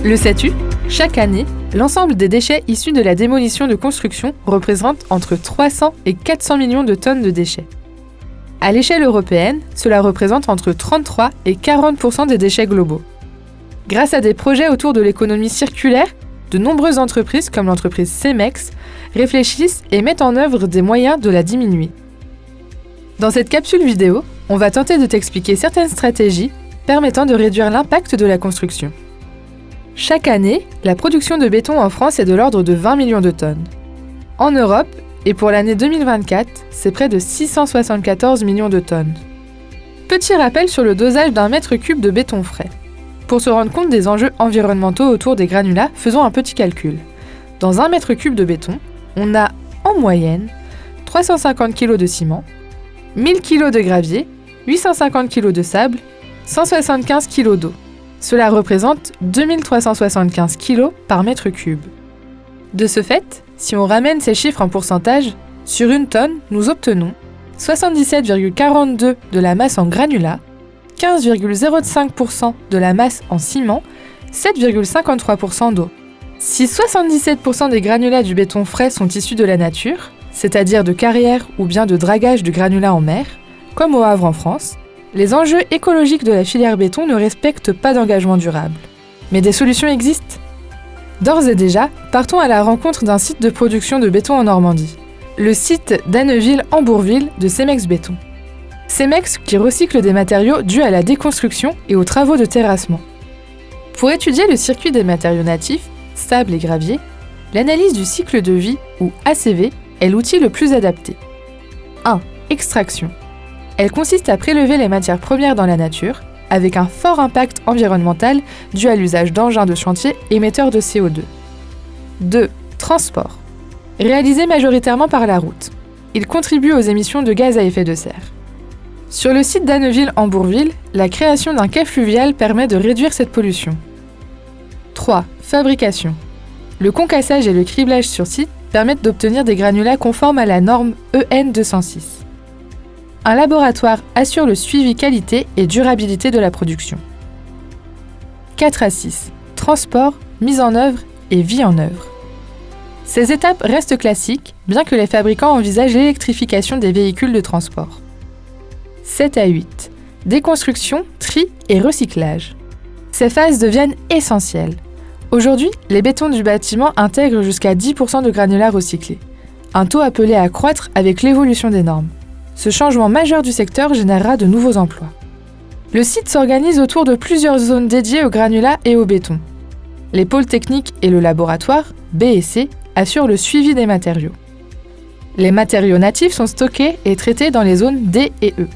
Le sais-tu ? Chaque année, l'ensemble des déchets issus de la démolition de construction représente entre 300 et 400 millions de tonnes de déchets. À l'échelle européenne, cela représente entre 33 et 40% des déchets globaux. Grâce à des projets autour de l'économie circulaire, de nombreuses entreprises comme l'entreprise Cemex réfléchissent et mettent en œuvre des moyens de la diminuer. Dans cette capsule vidéo, on va tenter de t'expliquer certaines stratégies permettant de réduire l'impact de la construction. Chaque année, la production de béton en France est de l'ordre de 20 millions de tonnes. En Europe, et pour l'année 2024, c'est près de 674 millions de tonnes. Petit rappel sur le dosage d'un mètre cube de béton frais. Pour se rendre compte des enjeux environnementaux autour des granulats, faisons un petit calcul. Dans un mètre cube de béton, on a en moyenne 350 kg de ciment, 1000 kg de gravier, 850 kg de sable, 175 kg d'eau. Cela représente 2375 kg par mètre cube. De ce fait, si on ramène ces chiffres en pourcentage, sur une tonne, nous obtenons 77,42 de la masse en granulat, 15,05% de la masse en ciment, 7,53% d'eau. Si 77% des granulats du béton frais sont issus de la nature, c'est-à-dire de carrières ou bien de dragage de granulats en mer, comme au Havre en France, les enjeux écologiques de la filière béton ne respectent pas d'engagement durable. Mais des solutions existent. D'ores et déjà, partons à la rencontre d'un site de production de béton en Normandie, le site d'Anneville-en-Bourville de Cemex Béton. Cemex qui recycle des matériaux dus à la déconstruction et aux travaux de terrassement. Pour étudier le circuit des matériaux natifs, sable et gravier, l'analyse du cycle de vie, ou ACV, est l'outil le plus adapté. 1. Extraction. Elle consiste à prélever les matières premières dans la nature, avec un fort impact environnemental dû à l'usage d'engins de chantier émetteurs de CO2. 2. Transport. Réalisé majoritairement par la route. Il contribue aux émissions de gaz à effet de serre. Sur le site d'Anneville-en-Bourville, la création d'un quai fluvial permet de réduire cette pollution. 3. Fabrication. Le concassage et le criblage sur site permettent d'obtenir des granulats conformes à la norme EN 206. Un laboratoire assure le suivi qualité et durabilité de la production. 4 à 6. Transport, mise en œuvre et vie en œuvre. Ces étapes restent classiques, bien que les fabricants envisagent l'électrification des véhicules de transport. 7 à 8. Déconstruction, tri et recyclage. Ces phases deviennent essentielles. Aujourd'hui, les bétons du bâtiment intègrent jusqu'à 10% de granulats recyclés, un taux appelé à croître avec l'évolution des normes. Ce changement majeur du secteur générera de nouveaux emplois. Le site s'organise autour de plusieurs zones dédiées aux granulats et au béton. Les pôles techniques et le laboratoire, B et C, assurent le suivi des matériaux. Les matériaux natifs sont stockés et traités dans les zones D et E.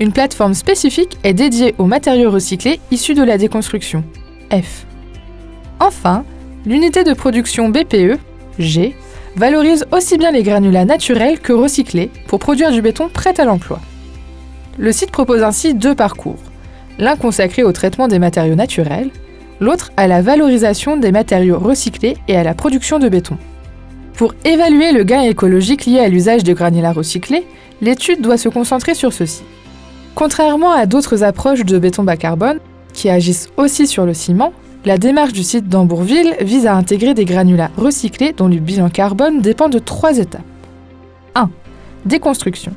Une plateforme spécifique est dédiée aux matériaux recyclés issus de la déconstruction, F. Enfin, l'unité de production BPE, G, valorise aussi bien les granulats naturels que recyclés pour produire du béton prêt à l'emploi. Le site propose ainsi 2 parcours, l'un consacré au traitement des matériaux naturels, l'autre à la valorisation des matériaux recyclés et à la production de béton. Pour évaluer le gain écologique lié à l'usage de granulats recyclés, l'étude doit se concentrer sur ceci. Contrairement à d'autres approches de béton bas carbone, qui agissent aussi sur le ciment, la démarche du site d'Ambourville vise à intégrer des granulats recyclés dont le bilan carbone dépend de 3 étapes. 1. Déconstruction.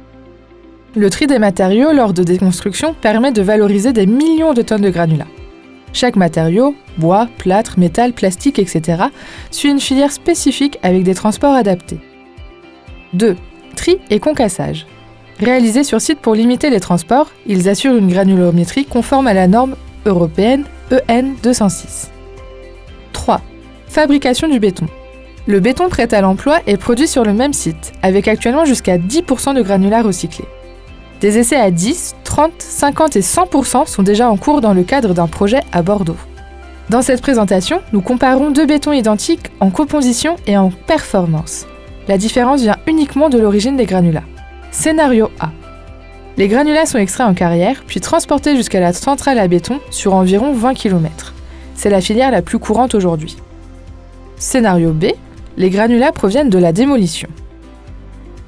Le tri des matériaux lors de déconstruction permet de valoriser des millions de tonnes de granulats. Chaque matériau, bois, plâtre, métal, plastique, etc., suit une filière spécifique avec des transports adaptés. 2. Tri et concassage. Réalisés sur site pour limiter les transports, ils assurent une granulométrie conforme à la norme européenne EN 206. 3. Fabrication du béton. Le béton prêt à l'emploi est produit sur le même site, avec actuellement jusqu'à 10% de granulats recyclés. Des essais à 10, 30, 50 et 100% sont déjà en cours dans le cadre d'un projet à Bordeaux. Dans cette présentation, nous comparons 2 bétons identiques en composition et en performance. La différence vient uniquement de l'origine des granulats. Scénario A. Les granulats sont extraits en carrière, puis transportés jusqu'à la centrale à béton sur environ 20 km. C'est la filière la plus courante aujourd'hui. Scénario B. Les granulats proviennent de la démolition.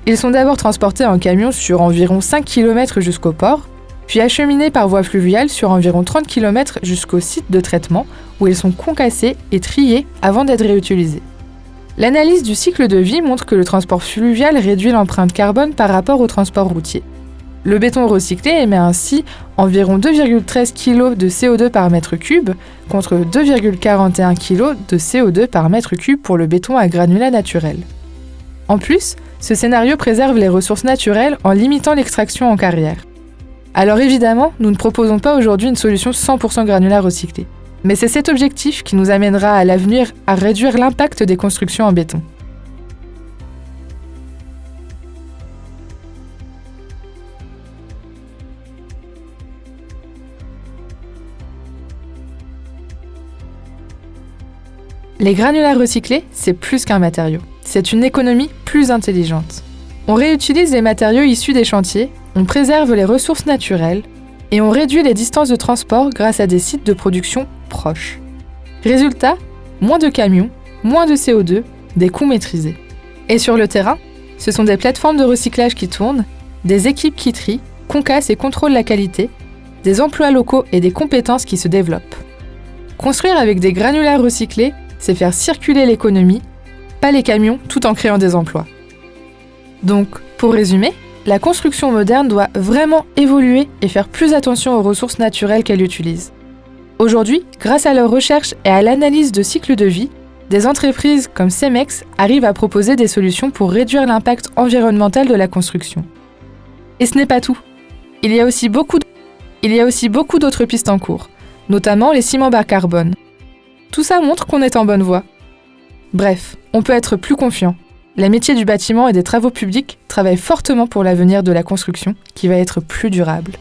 Ils sont d'abord transportés en camion sur environ 5 km jusqu'au port, puis acheminés par voie fluviale sur environ 30 km jusqu'au site de traitement, où ils sont concassés et triés avant d'être réutilisés. L'analyse du cycle de vie montre que le transport fluvial réduit l'empreinte carbone par rapport au transport routier. Le béton recyclé émet ainsi environ 2,13 kg de CO2 par mètre cube contre 2,41 kg de CO2 par mètre cube pour le béton à granulats naturels. En plus, ce scénario préserve les ressources naturelles en limitant l'extraction en carrière. Alors évidemment, nous ne proposons pas aujourd'hui une solution 100% granulat recyclé. Mais c'est cet objectif qui nous amènera à l'avenir à réduire l'impact des constructions en béton. Les granulats recyclés, c'est plus qu'un matériau. C'est une économie plus intelligente. On réutilise les matériaux issus des chantiers, on préserve les ressources naturelles et on réduit les distances de transport grâce à des sites de production proches. Résultat, moins de camions, moins de CO2, des coûts maîtrisés. Et sur le terrain, ce sont des plateformes de recyclage qui tournent, des équipes qui trient, concassent et contrôlent la qualité, des emplois locaux et des compétences qui se développent. Construire avec des granulats recyclés, c'est faire circuler l'économie, pas les camions, tout en créant des emplois. Donc, pour résumer, la construction moderne doit vraiment évoluer et faire plus attention aux ressources naturelles qu'elle utilise. Aujourd'hui, grâce à leur recherche et à l'analyse de cycle de vie, des entreprises comme Cemex arrivent à proposer des solutions pour réduire l'impact environnemental de la construction. Et ce n'est pas tout. Il y a aussi beaucoup d'autres pistes en cours, notamment les ciments bas carbone. Tout ça montre qu'on est en bonne voie. Bref, on peut être plus confiant. Les métiers du bâtiment et des travaux publics travaillent fortement pour l'avenir de la construction qui va être plus durable.